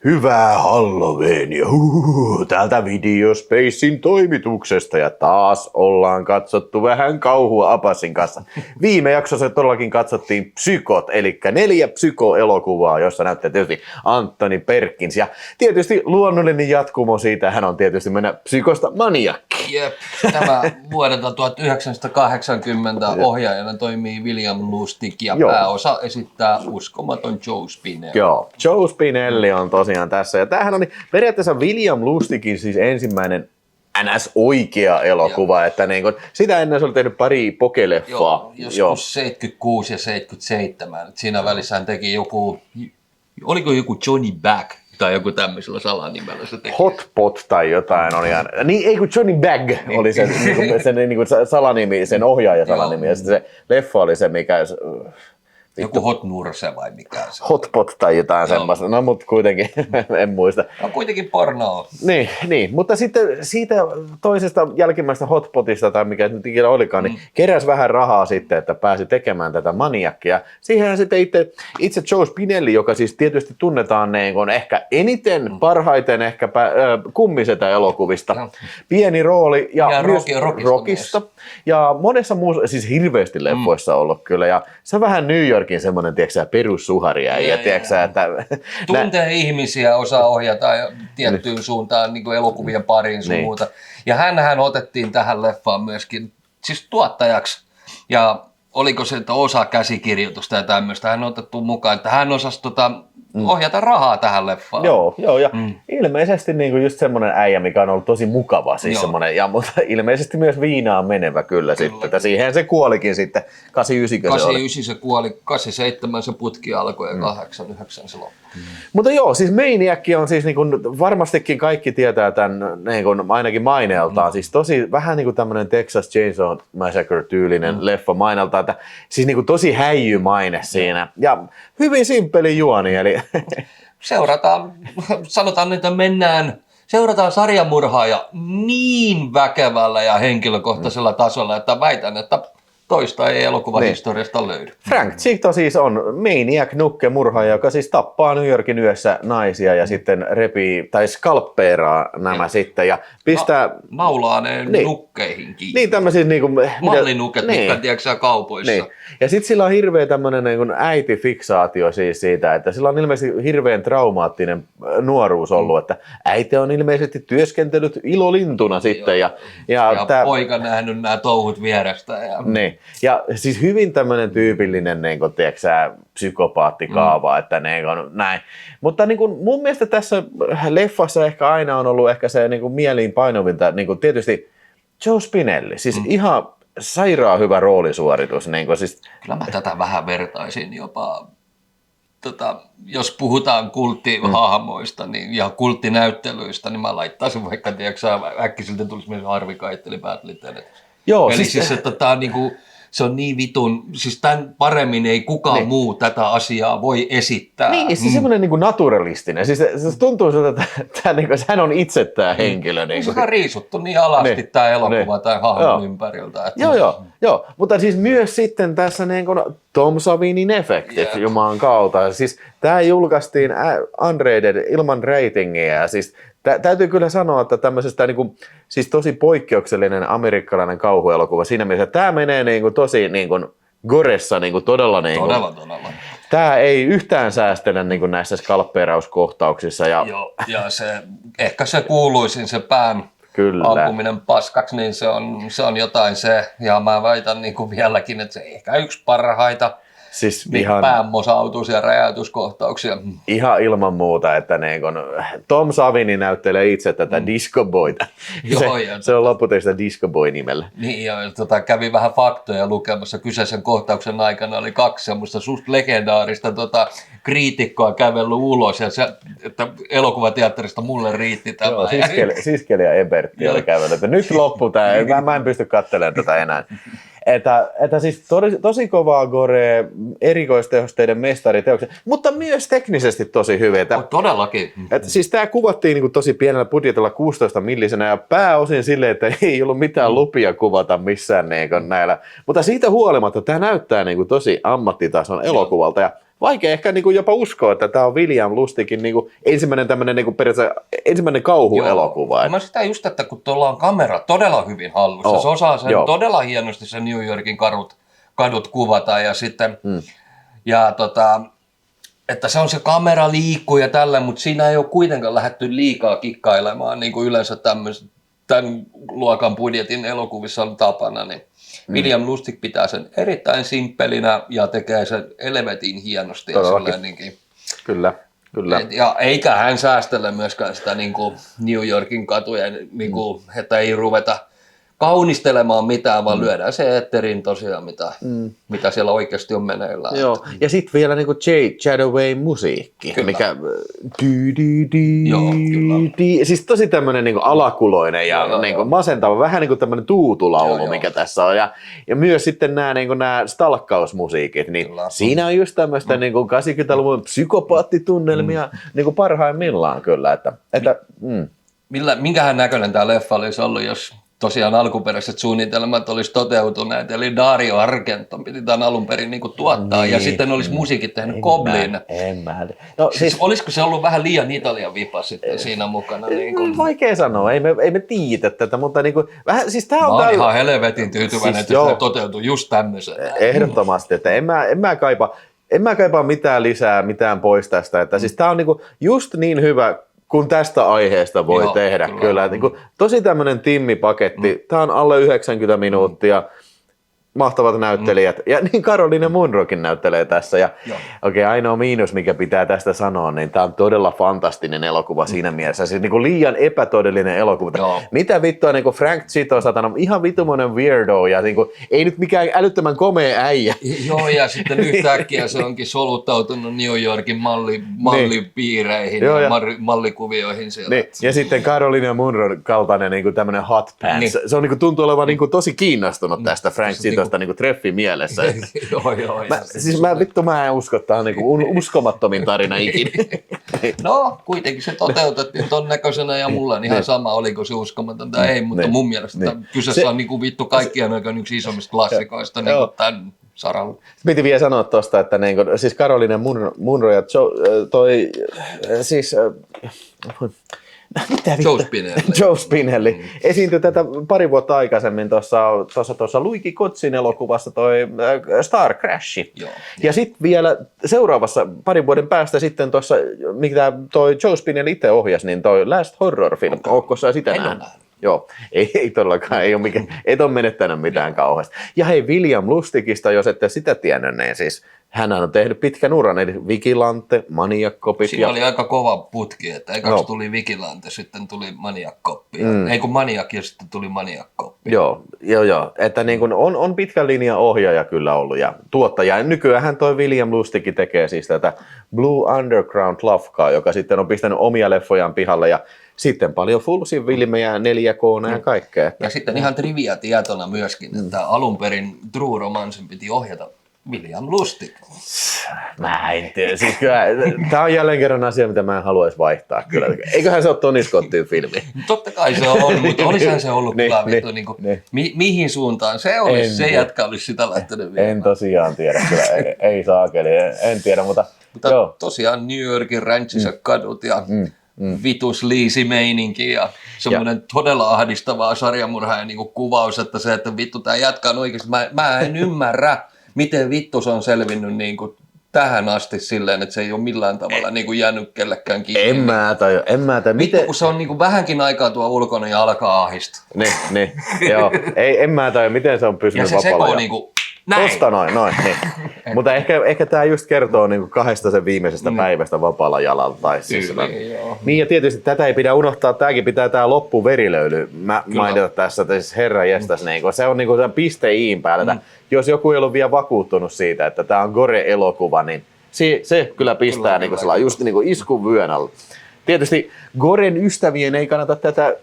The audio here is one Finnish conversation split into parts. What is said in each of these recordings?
Hyvää Halloweenia täältä Videospacein toimituksesta ja taas ollaan katsottu vähän kauhua Apasin kanssa. Viime jaksossa todellakin katsottiin Psykot, eli 4 Psyko-elokuvaa, jossa näyttää tietysti Anthony Perkins ja tietysti luonnollinen jatkumo siitä, hän on tietysti mennä Psykosta maniakki. Jep, tämä vuodelta 1980 ohjaajana toimii William Lustig ja pääosa esittää uskomaton Joe Spinell. Joo, Joe Spinelli on tosiaan tässä. Ja tämähän on vielä William Lustigin siis ensimmäinen NS-oikea elokuva, joo. Että niin kun, sitä ennen se oli tehnyt pari pokeleffaa. Joo, joskus 76 ja 77. Siinä välissä hän teki oliko joku Johnny Bag tai joku tämmöisellä salanimellä se teki. Hotpot tai jotain oli. Niin, ei kun Johnny Bag oli sen salanimi, sen ohjaaja salanimi. Ja sitten se leffa oli se, mikä... Joku Hot Nurse vai mikä se? Hotpot tai jotain semmoista, no mutta kuitenkin, en muista. No kuitenkin pornoa. Niin, mutta sitten siitä toisesta jälkimmäisestä Hotpotista tai mikä nyt ikinä olikaan, niin keräsi vähän rahaa sitten, että pääsi tekemään tätä maniakkia. Siihenhän sitten itse Joe Spinelli, joka siis tietysti tunnetaan niin kuin ehkä eniten, parhaiten ehkä kummisetä elokuvista. Pieni rooli ja myös rockista. Ja monessa muussa, siis hirveästi leffoissa ollut kyllä, ja se on vähän New Yorkin semmoinen, tiedätkö perussuhariäijä, tiedätkö että... Tuntee ihmisiä, osaa ohjata tiettyyn suuntaan niin kuin elokuvien pariin sun muuta. Ja hänhän otettiin tähän leffaan myöskin siis tuottajaksi, ja oliko se, että osa käsikirjoitusta ja tämmöistä, hän on otettu mukaan, että hän osasi ohjata rahaa tähän leffaan. Joo, ja ilmeisesti niin just semmoinen äijä, mikä on ollut tosi mukava, siis semmoinen, ja mutta ilmeisesti myös viinaan menevä kyllä. Sitten, että siihen se kuolikin sitten, 89 89 se kuoli, 87 se putki alkoi ja 89 se loppui. Mutta joo, siis Maniac on siis niin kuin, varmastikin kaikki tietää tämän niin kuin, ainakin maineeltaan, siis tosi vähän niin kuin tämmöinen Texas Chainsaw Massacre-tyylinen leffa maineeltaan, että siis niin kuin tosi häijymaine siinä ja hyvin simppeli juoni, eli sanotaan, että seurataan sarjamurhaaja niin väkevällä ja henkilökohtaisella tasolla, että väitän, että toista ei elokuvahistoriasta löydy. Frank Zito siis on Maniac nukkemurhaaja, joka siis tappaa New Yorkin yössä naisia ja sitten repii tai skalppeeraa nämä sitten ja pistää... Naulaa ne nukkeihin kiinni. Niin tämmöisiä niinku... Mallinuket, mitkä tiedätkö kaupoissa. Niin. Ja sitten sillä on hirveä tämmöinen niin äitifiksaatio siis siitä, että sillä on ilmeisesti hirveän traumaattinen nuoruus ollut, että äiti on ilmeisesti työskentellyt ilolintuna sitten. Ja poika nähnyt nämä touhut vierestä. Ja... Niin. Ja siis hyvin tämmöinen tyypillinen niin kun, tiedätkö, psykopaattikaava, että niin kun, näin. Mutta niin kun, mun mielestä tässä leffassa ehkä aina on ollut ehkä se niin kun, mieliin painovinta, niin kun, tietysti Joe Spinelli, siis ihan sairaan hyvä roolisuoritus. Niin kun, siis... Kyllä mä tätä vähän vertaisin jopa, jos puhutaan kulttihahmoista ja kulttinäyttelyistä, niin mä laittaisin vaikka, tiedätkö, äkkisiltä tulisi myös Harvey Keitel Badly-Tenet. Joo, eli siis että tämä on niinku, se on niin vitun, siis tämän paremmin ei kukaan muu tätä asiaa voi esittää. Niin, se semmoinen niinku naturalistinen, siis se tuntuu siltä, että niinku, hän on itse tämä henkilö. Niinku. Se on riisuttu niin alasti tämä elokuva tai hahmon ympäriltä. Että... Joo, mutta siis myös sitten tässä niinku Tom Savinin efektit jumaan kautta. Siis tämä julkaistiin unrated ilman ratingia ja siis täytyy kyllä sanoa, että tämmöisestä niinku, siis tosi poikkeuksellinen amerikkalainen kauhuelokuva siinä mielessä, että tämä menee niinku tosi niinku goressa niinku todella niinku. Todella. Tämä ei yhtään säästele niinku näissä skalppeerauskohtauksissa. Ja ehkä se kuuluisin se pään ampuminen paskaksi, niin se on jotain se, ja mä väitän niinku vieläkin, että se ehkä yksi parhaita. Siis päänmosautus- ja räjäytyskohtauksia. Ihan ilman muuta, että niin kun Tom Savini näyttelee itse tätä Disco Boyta. Se on lopputekstä Disco Boy nimellä. Niin, ja kävi vähän faktoja lukemassa. Kyseisen kohtauksen aikana oli 2 semmoista suht legendaarista kriitikkoa kävellyt ulos, ja se, että elokuvateatterista mulle riitti tämä. Joo, Siskeli ja Ebertti oli kävellyt, että nyt loppu tämä, mä en pysty katselemaan tätä enää. Että siis tosi kovaa gore, erikoistehosteiden mestariteoksia, mutta myös teknisesti tosi hyviä. Todellakin. Siis tämä kuvattiin niin tosi pienellä budjetilla 16 millisenä ja pääosin silleen, että ei ollut mitään lupia kuvata missään niin näillä. Mutta siitä huolimatta tämä näyttää niin tosi ammattitason elokuvalta ja vaikea ehkä niin kuin jopa uskoa, että tämä on William Lustikin niin kuin ensimmäinen tämmöinen niin kuin periaatteessa ensimmäinen kauhuelokuva. Mä sitä just, että kun tuolla on kamera todella hyvin hallussa, se osaa sen todella hienosti sen New Yorkin kadut kuvata ja sitten että se on se kamera liikkuu ja tällä, mutta siinä ei ole kuitenkaan lähdetty liikaa kikkailemaan, niin kuin yleensä tämän luokan budjetin elokuvissa on tapana, niin William Lustig pitää sen erittäin simppelinä ja tekee sen helvetin hienosti. Ja kyllä. Ja eikä hän säästele myöskään sitä niin kuin New Yorkin katuja, niin kuin, että ei ruveta kaunistelemaan mitään, vaan lyödään se eetteriin tosiaan, mitä siellä oikeasti on meneillään. Joo, ja sitten vielä niinku Jay Chataway musiikki, kyllä. Mikä siis tosi tämmöinen niinku alakuloinen ja niinku masentava, vähän niin kuin tämmöinen tuutulaulu, mikä tässä on. Ja myös sitten nämä niinku stalkkausmusiikit, niin kyllä. Siinä on just tämmöistä niinku 80-luvun psykopaattitunnelmia niinku parhaimmillaan kyllä. Minkähän näköinen tämä leffa olisi ollut, jos tosiaan alkuperäiset suunnitelmat olisi toteutuneet, eli Dario Argento piti tämän alun perin niin kuin tuottaa, ja sitten olisi musiikit tehnyt Goblin. No, siis olisiko se ollut vähän liian Italian vipa sitten siinä mukana? Niin kuin? Vaikea sanoa, ei me tiedä tätä, mutta niin kuin, vähän, siis tämä on... Mä oon ihan helvetin tyytyväinen, siis, että se toteutuu just tämmöisenä. Ehdottomasti, että en mä kaipaa mitään lisää, mitään pois tästä, että siis tämä on niin kuin just niin hyvä, kun tästä aiheesta voi tehdä kyllä. Niin kuin, tosi tämmöinen timmipaketti. Tämä on alle 90 minuuttia. Mahtavat näyttelijät. Ja niin Caroline Munrokin näyttelee tässä. Ja ainoa miinus, mikä pitää tästä sanoa, niin tämä on todella fantastinen elokuva siinä mielessä. Siis niin kuin liian epätodellinen elokuva. Mitä vittua, niin kuin Frank Zito, satana, ihan vitumoinen weirdo ja niin kuin, ei nyt mikään älyttömän komea äijä. Joo, ja sitten yhtäkkiä se onkin soluttautunut New Yorkin mallipiireihin ja mallikuvioihin siellä. Niin. Ja sitten Caroline Munron kaltainen niin kuin tämmöinen hot pants. Niin. Se on, niin kuin, tuntuu olevan niin kuin, tosi kiinnostunut tästä Frank Zito. Niinku treffi mielessä. Mä en usko, että tämä on niinku uskomattomin tarina ikinä. No, kuitenkin se toteutettiin ton näköisenä ja mulla on ihan sama, oliko se uskomaton tai ei, mutta mun mielestä kyseessä on niinku vittu kaikkien aikojen yksi isommista klassikoista niinku tämän saralla. Piti vielä sanoa tuosta, että niinku, siis Caroline Munro ja Joe Spinelli esiintyi tätä pari vuotta aikaisemmin tuossa Luigi Kotzin elokuvassa toi Star Crash. Ja sitten vielä seuraavassa parin vuoden päästä sitten tuossa, mitä toi Joe Spinelli itse ohjasi, niin toi Last Horror Film. Ootko sä sitä nähnyt? Joo, ei todellakaan, et ole menettänyt mitään kauheasti. Ja hei, William Lustigista, jos ette sitä tiennyt, niin siis hän on tehnyt pitkän uran, eli Vigilante, Maniac Copit. Siinä oli aika kova putki, että ekaksi tuli Vigilante, sitten tuli Maniac Coppi. Ei kun Maniac ja sitten tuli Maniac Coppi. Joo, että niin kuin on pitkän linjan ohjaaja kyllä ollut ja tuottaja. Nykyään toi William Lustig tekee siis tätä Blue Underground-lafkaa, joka sitten on pistänyt omia leffojaan pihalle ja sitten paljon full-filmejä, 4K ja kaikkea. Ja sitten ihan trivia tietona myöskin, että alun perin True Romancen piti ohjata William Lustig. Mä en tiedä. Siis kyllä, tää on jälleen kerran asia, mitä mä en haluaisi vaihtaa. Kyllä. Eiköhän se ole Tony Scottin filmi. Totta kai se on, mutta olisihan se ollut mihin suuntaan se olisi. Se jätkä olisi sitä lähtenyt viemään. En tosiaan tiedä. Kyllä. Ei saakeli. En tiedä, mutta tosiaan New Yorkin ranchissa kadut ja vitus liisi-meininki ja semmoinen todella ahdistavaa sarjamurhaajan niin kuvaus, että se, että vittu tää jätkä on oikeasti, mä en ymmärrä, miten vittu se on selvinnyt niin kuin tähän asti silleen, että se ei ole millään tavalla niin kuin jäänyt kellekään kiinni. En mä tajua. Vittu, kun se on niin kuin vähänkin aikaa tuo ulkona ja alkaa ahdistaa. Niin, joo. Ei, en mä tajua, miten se on pysynyt vapaalla. Ja se sekoo niin kuin näin. Tosta noin. Niin. Mutta ehkä tämä just kertoo niinku kahdesta sen viimeisestä päivästä vapaalla jalalla. Tai siis niin ja tietysti tätä ei pidä unohtaa, tämäkin pitää tämä loppuverilöyly mainita tässä, että siis herra jestas, niinku, se on niinku piste iin päällä. Jos joku ei ollut vielä vakuuttunut siitä, että tämä on gore-elokuva, niin se kyllä pistää niinku just niinku iskun vyön alla. Tietysti Goren ystävien ei kannata tätä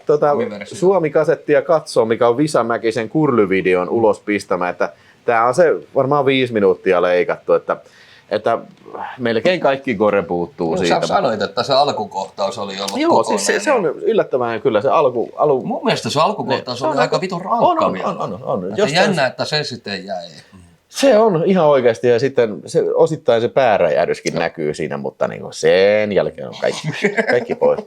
Suomi-kasettia katsoa, mikä on Visa Mäkisen Kurly-videon ulos pistämä, että tämä on se varmaan 5 minuuttia leikattu, että melkein kaikki gore puuttuu siitä. Sä sanoit, että se alkukohtaus oli ollut kokonaan. Joo, siis se on yllättävän kyllä se alku. Mun mielestä se alkukohtaus oli aika vitun rankka vielä. On. Jännä, että se sitten jäi. Se on ihan oikeasti ja sitten osittain se pääräjähdyskin näkyy siinä, mutta niin sen jälkeen on kaikki pois.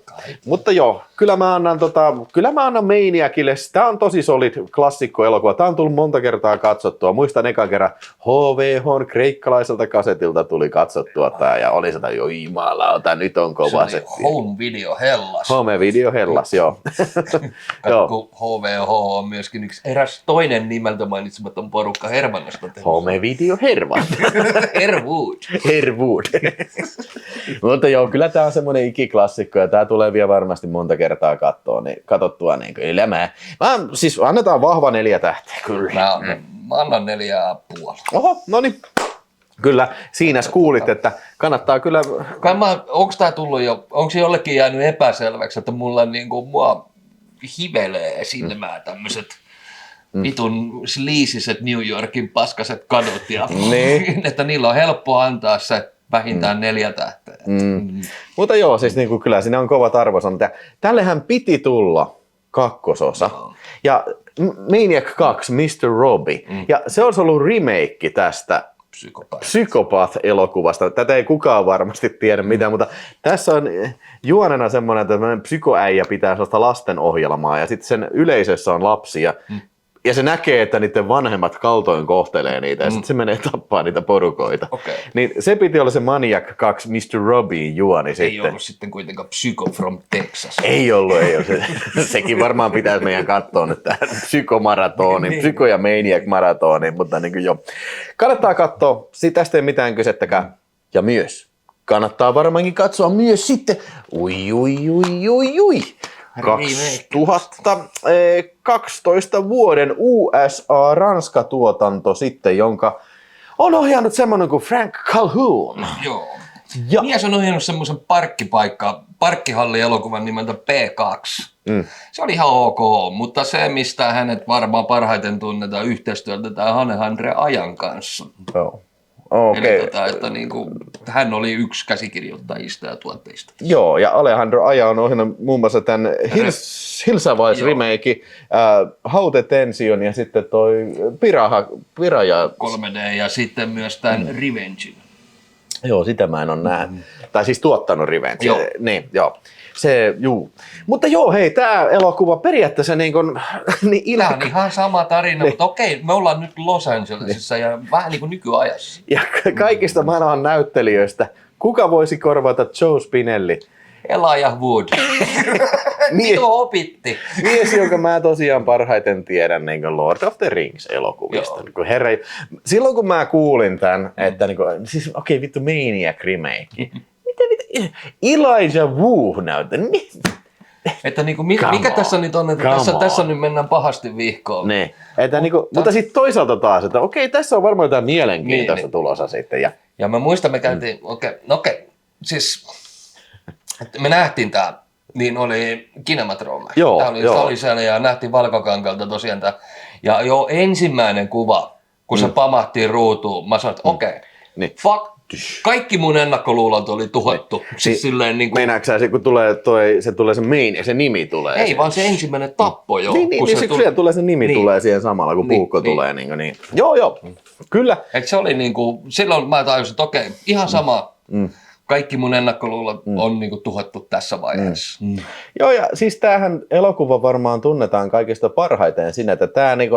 Mutta joo, kyllä mä annan Maniacille. Tämä on tosi solid klassikkoelokuva. Tämä on tullut monta kertaa katsottua. Muistan ekan kerran HVH kreikkalaiselta kasetilta tuli katsottua tämä ja oli sitä jo jumalauta, nyt on kova se. Home Video Hellas. Home Video Hellas, joo. Kun HVH on myöskin yksi eräs toinen nimeltä mainitsematon porukka Hervannasta. Home Video Hervan. Herwood. Mutta joo, kyllä tämä on semmoinen ikiklassikko ja tämä tulee vielä varmasti monta kertaa katsottua. Niin kyllä mä siis annetaan vahva 4 tähteä, kyllä. Mä annan 4,5. Oho, no niin. Kyllä, siinä kuulit, että kannattaa kyllä... Onko tämä tullut jo, onko se jollekin jäänyt epäselväksi, että mulla niinku, mua hivelee silmää tämmöiset vitun sliisiset New Yorkin paskaset kadut ja että niillä on helppo antaa se vähintään 4 tähteä. Mutta joo, siis niinku, kyllä siinä on kovat arvosanat. Tällehän piti tulla kakkososa. Ja Maniac 2, Mr. Robbie. Ja se olisi ollut remake tästä Psychopath-elokuvasta. Tätä ei kukaan varmasti tiedä mitään, mutta tässä on juonena semmoinen, että psykoäijä pitää sellaista lastenohjelmaa ja sitten sen yleisössä on lapsia. Ja se näkee, että niiden vanhemmat kaltoin kohtelee niitä ja sitten se menee tappaa niitä porukoita. Okay. Niin se piti olla se Maniac 2 Mr. Robbie juoni ei sitten. Ei ollut sitten kuitenkaan Psycho from Texas. Ei ollut. Sekin varmaan pitäisi meidän katsoa nyt tähän psykomaratooniin, psyko- ja Maniac-maratooniin, mutta niin kuin jo. Kannattaa katsoa, tästä ei mitään kysettäkään. Ja myös kannattaa varmaankin katsoa myös sitten, 2012 vuoden USA-Ranska-tuotanto sitten, jonka on ohjannut semmoinen kuin Frank Calhoun. Joo. Ja mies on ohjannut semmoisen parkkihalli-elokuvan nimeltä P2. Se oli ihan ok, mutta se, mistä hänet varmaan parhaiten tunnetaan yhteistyöltä, tämä Alejandro Ajan kanssa. Joo. Okay. Eli että niinku, hän oli yksi käsikirjoittajista ja tuotteista. Joo, ja Alejandro Aja on ohjannut muun muassa tämän Hilsa Vice remake, Haute Tension ja sitten toi Piraja 3D ja sitten myös tämän Revengein. Joo, sitä mä en ole nähnyt. Tai siis tuottanut Revenge. Joo. Niin, joo. Mutta joo, hei, tämä elokuva periaatteessa niin kuin... Tämä on ihan sama tarina, mutta okei, me ollaan nyt Los Angelesissa ja vähän niin kuin nykyajassa. Ja kaikista maailman näyttelijöistä, kuka voisi korvata Joe Spinelli? Elijah Wood. Mitä opitti? Mies, jonka mä tosiaan parhaiten tiedän niin kuin Lord of the Rings-elokuvista. Niin herra, silloin kun mä kuulin tämän, että niin kuin, siis okei, vittu Maniac remake. Mitä? Elijah Wood näyttää. Että niinku, mikä tässä nyt on, että tässä nyt mennään pahasti vihkoon. Niin. Että niinku, mutta sitten toisaalta taas, että okei, tässä on varmaan jotain mielenkiintoista tulossa sitten. Ja mä muistan, me käytiin, siis me nähtiin tää, niin oli Kinematroomme. Tää oli siellä ja nähtiin Valkokankalta tosiaan tää. Ja jo ensimmäinen kuva, kun se pamahtiin ruutuun, mä sanoin, että fuck. Kaikki mun ennakkoluulot oli tuhottu. Siis silleen niin kuin... Meinaatko sä, kun se nimi tulee? Ei, vaan se ensimmäinen tappo jo. Niin, siellä tulee se nimi tulee siihen samalla, kun puukko tulee. Niin. Joo, kyllä. Et se oli niinku, silloin mä tajusin, että okei, ihan sama. Kaikki mun ennakkoluulot on niinku tuhottu tässä vaiheessa. Joo, ja siis tämähän elokuva varmaan tunnetaan kaikista parhaiten siinä, että tämä niinku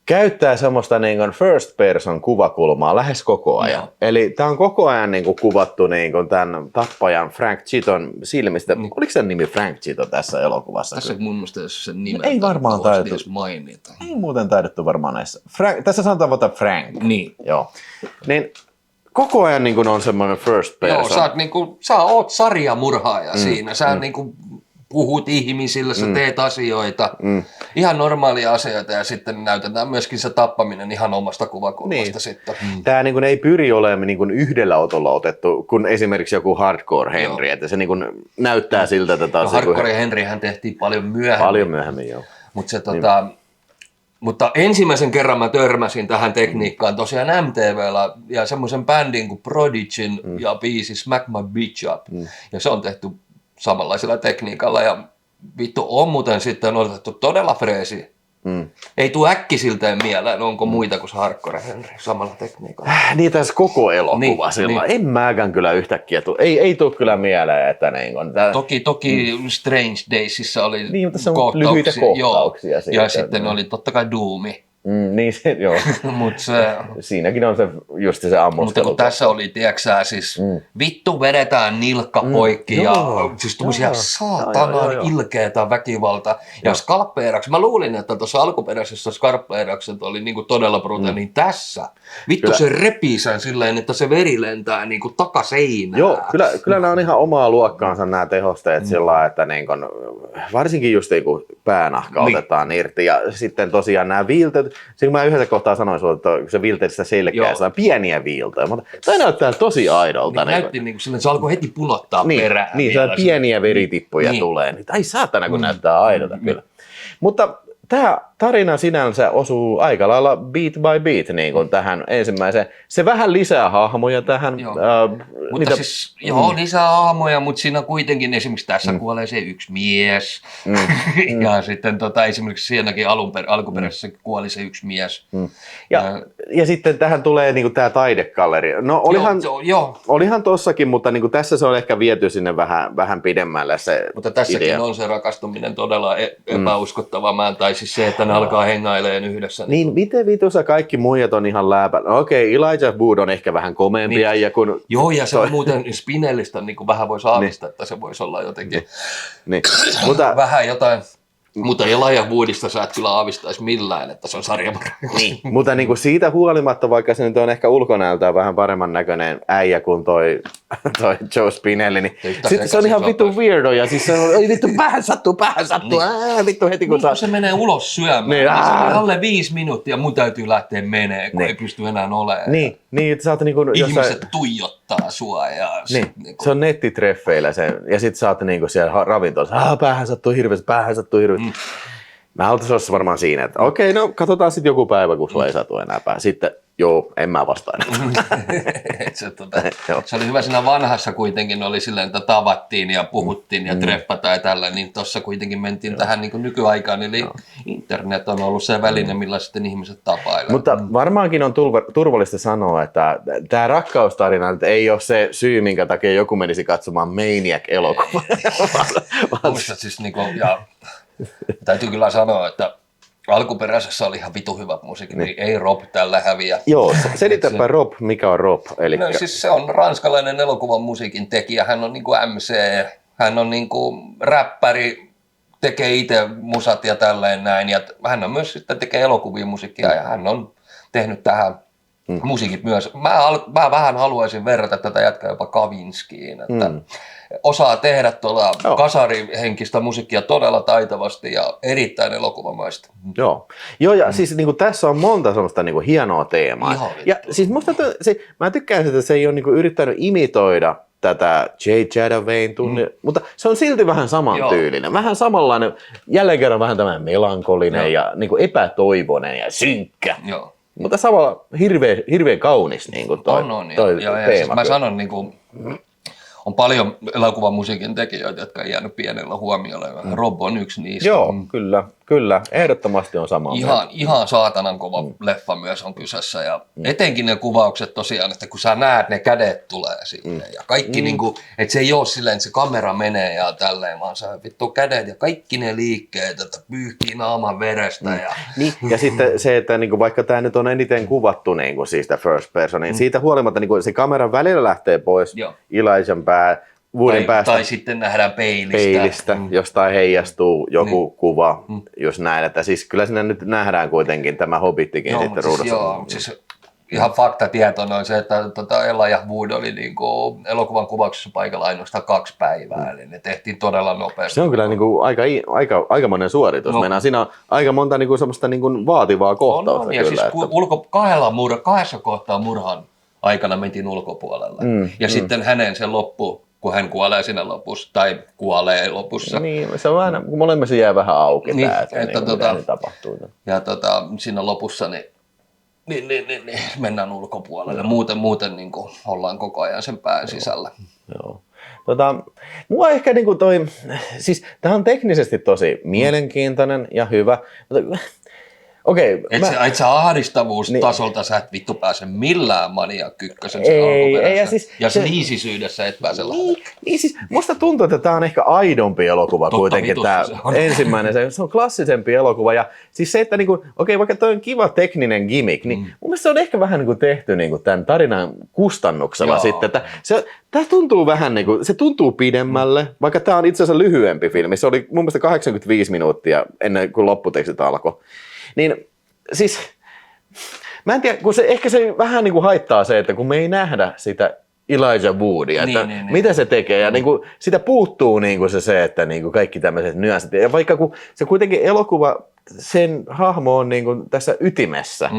käyttää semmoista niin kuin first person kuvakulmaa lähes koko ajan. No. Eli tämä on koko ajan niin kuin kuvattu niin kuin tämän tappajan Frank Chiton silmistä. Oliko sen nimi Frank Chito tässä elokuvassa? Tässä mun mielestä sen nimen ei varmaan taidettu mainita. Ei muuten taidettu varmaan näissä. Tässä sanotaan vaikka Frank. Niin. Joo. Niin koko ajan niin kuin on semmoinen first person. Joo, sä oot sarjamurhaaja siinä. Sä niin kuin puhut ihmisille, sä teet asioita, ihan normaalia asioita ja sitten näytetään myöskin se tappaminen ihan omasta kuvakulmasta sitten. Tämä niin kuin ei pyri olemaan niin kuin yhdellä otolla otettu, kun esimerkiksi joku Hardcore Henry, että se niin kuin näyttää siltä, että taas... Hardcore Henryhän tehtiin paljon myöhemmin. Paljon myöhemmin, joo. Mutta ensimmäisen kerran mä törmäsin tähän tekniikkaan tosiaan MTV:llä ja semmoisen bändin kuin Prodigyn ja biisi Smack My Bitch Up. Ja se on tehty samanlaisella tekniikalla ja vittu on muuten sitten otettu todella freesi Ei tule äkkisiltään mieleen, onko muita kuin Hardcore Henry samalla tekniikalla. Niin tässä koko elokuva Niin, sillä. niin. En mäkään kyllä yhtäkkiä ei tule kyllä mieleen, että niin on. Toki Strange Daysissa oli Niin, mutta se on lyhyitä kohtauksia joo. siitä. Ja sitten oli totta kai Doomi. Niin se, joo. Siinäkin on se just se ammustelu. Mutta kun tässä oli, tiedätkö siis vittu vedetään nilkka poikki ja siis tuommoisia saatanan ilkeätä väkivalta. Ja skalppeeraksi, mä luulin, että tuossa alkuperäisessä skalppeerakset oli niinku todella brutaali, niin tässä vittu kyllä. Se repii sen silleen, että se veri lentää niinku takaseinään. Joo, kyllä nämä on ihan omaa luokkaansa nämä tehosteet sillä lailla, että niin kun, varsinkin just kun päänahka otetaan irti ja sitten tosiaan nämä viilteet. Siinä mä yhdessä kohtaa sanoin sulle, että se viilteet sitä selkeä, saa pieniä viiltoja, mutta toi näyttää tosi aidolta. Niin näytti niin kuin se alkoi heti punottaa perään. Niin, se pieniä veritippuja tulee. Niin, ai saatana, kun näyttää aidolta kyllä. Mutta tämä tarina sinänsä osuu aika lailla beat by beat niin kuin tähän ensimmäiseen. Se vähän lisää hahmoja tähän. Mutta siis, lisää hahmoja, mutta siinä kuitenkin esimerkiksi tässä kuolee se yksi mies. Ja sitten esimerkiksi siinäkin alkuperäisessä kuoli se yksi mies. Ja sitten tähän tulee niin kuin tämä taidegalleri. No olihan tossakin, mutta niin kuin tässä se on ehkä viety sinne vähän pidemmälle se mutta tässäkin idea. On se rakastuminen todella epäuskottavaa. Tai siis se, että ne alkaa hengailemaan yhdessä. Niin miten vitussa kaikki muijat on ihan läpä? No okei, Elijah Wood on ehkä vähän komeampi äijä kuin... Joo, ja se on muuten Spinellistä niin kuin vähän voisi aavistaa, että se voisi olla jotenkin vähän jotain. Mutta Elijah Woodista sä et kyllä aavistaisi millään, että se on sarjamurha. Niin, mutta niin kuin siitä huolimatta, vaikka se nyt on ehkä ulkonäöltään vähän paremman näköinen äijä kuin toi Joe Spinelli, niin sitten se on ihan vittu weirdo ja siis se on, vittu päähän sattuu, vittu heti kun niin, se menee ulos syömään, niin, se on alle 5 minuuttia, mun täytyy lähteä menee, kun ei pysty enää olemaan. Niin, sä oot niin kuin ihmiset tuijottaa sua ja se on nettitreffeillä se, ja sit sä oot niinku siellä ravintolassa, päähän sattuu hirveästi. Mä oltais varmaan siinä, että okei, no katsotaan sitten joku päivä, kun sulla ei satu enää päähän. Sitten joo, en mä vastaa se oli hyvä siinä vanhassa kuitenkin, oli silleen, että tavattiin ja puhuttiin ja treffataan ja tällä, niin tossa kuitenkin mentiin tähän niin kuin nykyaikaan, eli internet on ollut se väline, millä sitten ihmiset tapailevat. Mutta varmaankin on turvallista sanoa, että tämä rakkaustarina ei ole se syy, minkä takia joku menisi katsomaan Maniac-elokuvaa. Muistat siis ja täytyy kyllä sanoa, että alkuperäisessä oli ihan vitu hyvä musiikki, niin ei Rob tällä häviä. Joo, selitäpä Rob, mikä on Rob? No siis se on ranskalainen elokuvan musiikin tekijä, hän on niinku MC, hän on niinku räppäri, tekee itse musat ja tälleen näin, ja hän on myös sitten tekee elokuvia musiikkia ja hän on tehnyt tähän musiikit myös. Mä vähän haluaisin verrata tätä jätkää jopa Kavinskiin, että osaa tehdä tuolla kasarihenkistä musiikkia todella taitavasti ja erittäin elokuvamaista. Joo ja siis niin kuin, tässä on monta sellaista niin kuin, hienoa teemaa. Ja siis musta mä tykkään sitä, että se ei ole niin kuin, yrittänyt imitoida tätä J. Jadawain mutta se on silti vähän samantyylinen, vähän samanlainen, jälleen kerran vähän tämmöinen melankolinen ja niin kuin, epätoivoinen ja synkkä. Joo. Mutta samalla hirveän kaunis niin kuin toi teema. Siis mä sanon, niin kuin, on paljon elokuvan musiikin tekijöitä, jotka on jäänyt pienellä huomiolla. Rob on yksi niistä. Joo, kyllä. Ehdottomasti on sama. Ihan saatanan kova leffa myös on kyseessä. Ja etenkin ne kuvaukset tosiaan, että kun sä näet, ne kädet tulee sinne. Ja kaikki, niin kuin, että se ei ole silleen, että se kamera menee ja tälleen, vaan se vittu kädet ja kaikki ne liikkeet, että pyyhkii naaman verestä. Ja sitten se, että niin kuin, vaikka tämä nyt on eniten kuvattu niin kuin, siis first person, niin siitä huolimatta niin kuin, se kamera välillä lähtee pois Elijahn Woodin päästä. Tai sitten nähdään peilistä. Jostain heijastuu joku kuva, jos näin. Että siis kyllä siinä nyt nähdään kuitenkin tämä Hobbittikin sitten ruudussa. Siis ihan faktatietona on se, että Elijah Wood oli niinku elokuvan kuvauksessa paikalla ainoastaan 2 päivää, eli ne tehtiin todella nopeasti. Se on kyllä niinku aikamoinen suoritus. Meinaan siinä on aika monta niinku semmoista niinku vaativaa kohtausta. Ja kyllä, siis kahdessa kohtaa murhan aikana mentiin ulkopuolelle. Ja sitten hänen se loppu, kun hän kuolee siinä lopussa, tai kuolee lopussa. Niin, se on vähän, kun molemmissa jää vähän auki mitä tapahtuu. Ja siinä lopussa niin mennään ulkopuolelle. Muuten niin kuin ollaan koko ajan sen pään sisällä. Joo. Mua ehkä niin kuin siis tämä on teknisesti tosi mielenkiintoinen ja hyvä, mutta Okei, Et sä ahdistavuustasolta sä et vittu pääse millään Maniac 1 sen alkuperäisen. ja siis ja sliisisyydessä et pääse lähelle. Niin siis musta tuntuu, että tää on ehkä aidompi elokuva kuitenkin tää se on. ensimmäinen. Se on klassisempi elokuva ja siis se, että niinku, okei, vaikka toi on kiva tekninen gimmick, niin mun mielestä se on ehkä vähän niinku tehty niinku tämän tarinan kustannuksella. Joo. Sitten, että tää tuntuu vähän niinku, se tuntuu pidemmälle, vaikka tää on itse asiassa lyhyempi filmi. Se oli mun mielestä 85 minuuttia ennen kuin lopputekstit alkoi. Niin siis, mä en tiedä, kun ehkä se vähän niin kuin haittaa se, että kun me ei nähdä sitä Elijah Woodia, että mitä se tekee, ja niin kuin, sitä puuttuu niin kuin se, että niin kuin kaikki tämmöiset nyanssit, ja vaikka kun se kuitenkin elokuva, sen hahmo on niin kuin tässä ytimessä,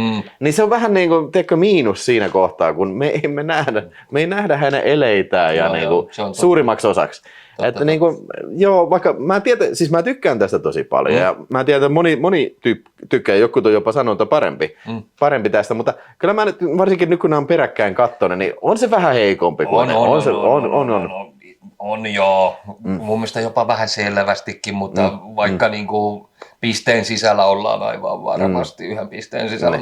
niin se on vähän niin kuin, teekö miinus siinä kohtaa, kun me ei nähdä hänen eleitään ja niin kuin, suurimmaksi osaksi. Että niin kuin, joo, vaikka mä tykkään tästä tosi paljon ja mä tiedän, että moni tykkää, jotkut on jopa sanonut parempi tästä, mutta kyllä mä nyt, varsinkin nyt kun nämä on peräkkäin kattonut, niin on se vähän heikompi kuin on joo. Mun mielestä jopa vähän selvästikin, mutta vaikka niinku pisteen sisällä ollaan aivan varmasti yhden pisteen sisällä,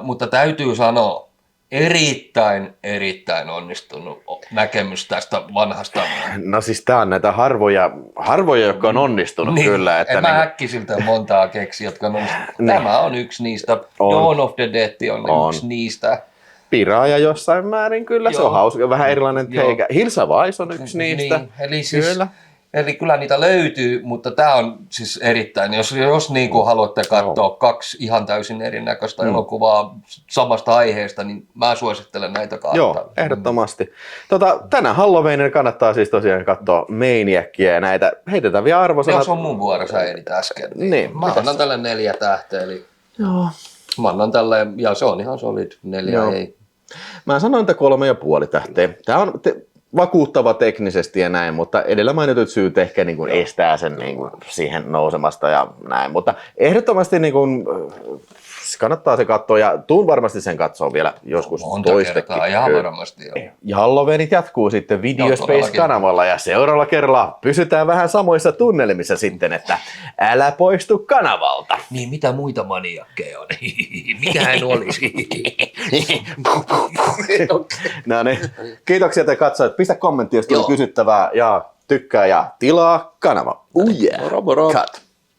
mutta täytyy sanoa, erittäin onnistunut näkemys tästä vanhasta. No siis tää on näitä harvoja jotka on onnistunut kyllä. Että en mä äkkisiltä montaa keksi, jotka on onnistunut. Tämä on yksi niistä. Dawn of the Dead on yksi niistä. Piraaja jossain määrin kyllä, se on hauska, vähän erilainen teikä. Hilsa Weiss on yksi niistä. Niin, eli kyllä niitä löytyy, mutta tämä on siis erittäin, jos niin kuin haluatte katsoa kaksi ihan täysin erinäköistä elokuvaa samasta aiheesta, niin mä suosittelen näitä kahta. Joo, ehdottomasti. Tänään Halloweenina kannattaa siis tosiaan katsoa Maniacia ja näitä. Heitetään vielä arvosanat. Jos on mun vuoro, sä edit äsken. Niin, mä annan tälle 4 tähteä, eli mä annan tälle, ja se on ihan solid, 4 ei. Mä sanoin, että 3,5 tähteä. Tämä on vakuuttava teknisesti ja näin, mutta edellä mainitut syyt ehkä niin kuin estää sen niin kuin siihen nousemasta ja näin. Mutta ehdottomasti niin kuin, kannattaa se katsoa ja tuun varmasti sen katsoa vielä joskus toistekin. Ihan varmasti. Joo. Ja Halloweenit jatkuu sitten Video Space-kanavalla ja seuraavalla kerralla pysytään vähän samoissa tunnelmissa sitten, että älä poistu kanavalta. Niin, mitä muita maniakkeja on? Mikähän olisi? No niin, kiitoksia te katsojat. Pistä kommentti, jos tuli kysyttävää ja tykkää ja tilaa kanava. Moro. Cut.